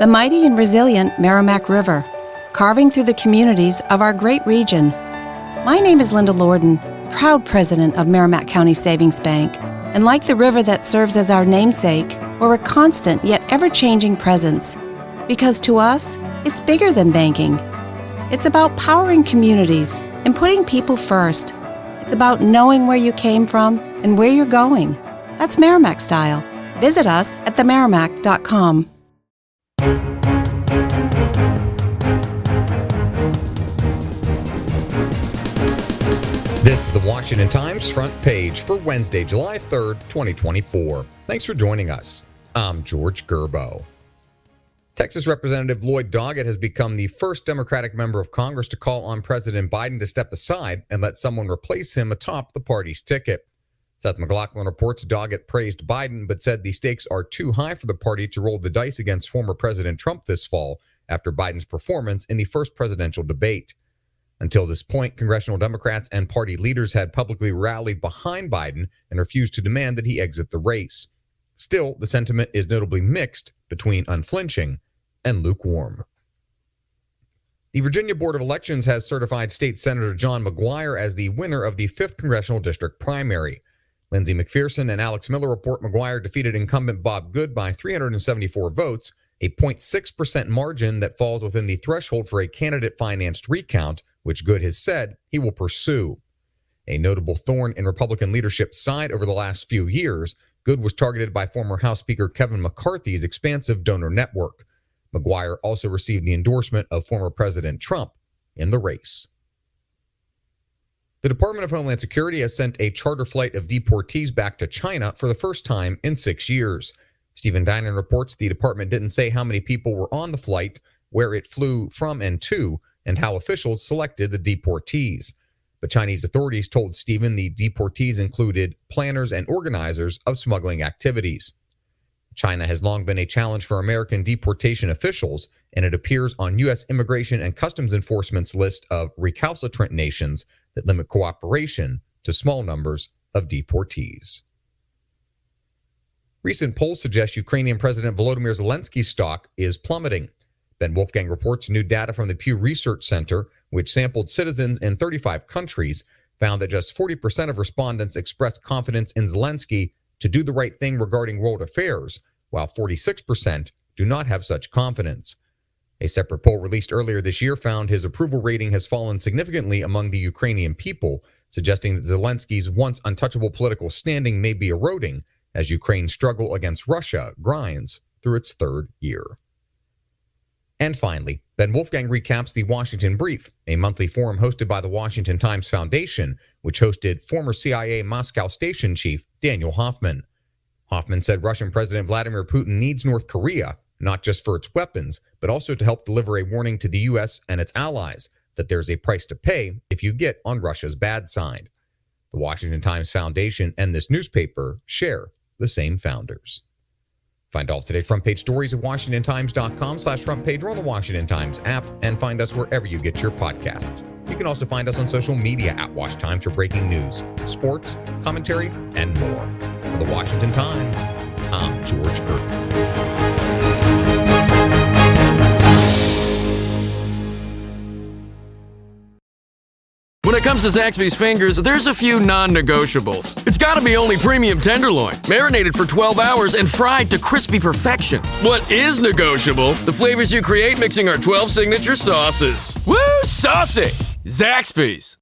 the mighty and resilient Merrimack River, carving through the communities of our great region. My name is Linda Lorden, proud president of Merrimack County Savings Bank, and like the river that serves as our namesake, we're a constant yet ever-changing presence. Because to us, it's bigger than banking. It's about powering communities and putting people first. It's about knowing where you came from and where you're going. That's Merrimack style. Visit us at themerrimack.com. This is the Washington Times front page for Wednesday, July 3rd, 2024. Thanks for joining us. I'm George Gerbo. Texas Representative Lloyd Doggett has become the first Democratic member of Congress to call on President Biden to step aside and let someone replace him atop the party's ticket. Seth McLaughlin reports Doggett praised Biden, but said the stakes are too high for the party to roll the dice against former President Trump this fall after Biden's performance in the first presidential debate. Until this point, congressional Democrats and party leaders had publicly rallied behind Biden and refused to demand that he exit the race. Still, the sentiment is notably mixed between unflinching and lukewarm. The Virginia Board of Elections has certified State Senator John McGuire as the winner of the 5th Congressional District primary. Lindsey McPherson and Alex Miller report McGuire defeated incumbent Bob Good by 374 votes, a 0.6% margin that falls within the threshold for a candidate-financed recount, which Good has said he will pursue. A notable thorn in Republican leadership's side over the last few years, Good was targeted by former House Speaker Kevin McCarthy's expansive donor network. McGuire also received the endorsement of former President Trump in the race. The Department of Homeland Security has sent a charter flight of deportees back to China for the first time in 6 years. Stephen Dinan reports the department didn't say how many people were on the flight, where it flew from and to, and how officials selected the deportees. But Chinese authorities told Stephen the deportees included planners and organizers of smuggling activities. China has long been a challenge for American deportation officials, and it appears on U.S. Immigration and Customs Enforcement's list of recalcitrant nations that limit cooperation to small numbers of deportees. Recent polls suggest Ukrainian President Volodymyr Zelensky's stock is plummeting. Ben Wolfgang reports new data from the Pew Research Center, which sampled citizens in 35 countries, found that just 40% of respondents expressed confidence in Zelenskyy to do the right thing regarding world affairs, while 46% do not have such confidence. A separate poll released earlier this year found his approval rating has fallen significantly among the Ukrainian people, suggesting that Zelenskyy's once untouchable political standing may be eroding as Ukraine's struggle against Russia grinds through its third year. And finally, Ben Wolfgang recaps the Washington Brief, a monthly forum hosted by the Washington Times Foundation, which hosted former CIA Moscow station chief Daniel Hoffman. Hoffman said Russian President Vladimir Putin needs North Korea, not just for its weapons, but also to help deliver a warning to the U.S. and its allies that there's a price to pay if you get on Russia's bad side. The Washington Times Foundation and this newspaper share the same founders. Find all of today's front page stories at WashingtonTimes.com/front page or on the Washington Times app, and find us wherever you get your podcasts. You can also find us on social media at Wash Times for breaking news, sports, commentary, and more. For the Washington Times, I'm George Gerbo. When it comes to Zaxby's Fingers, there's a few non-negotiables. It's gotta be only premium tenderloin, marinated for 12 hours and fried to crispy perfection. What is negotiable? The flavors you create mixing our 12 signature sauces. Woo, saucy! Zaxby's.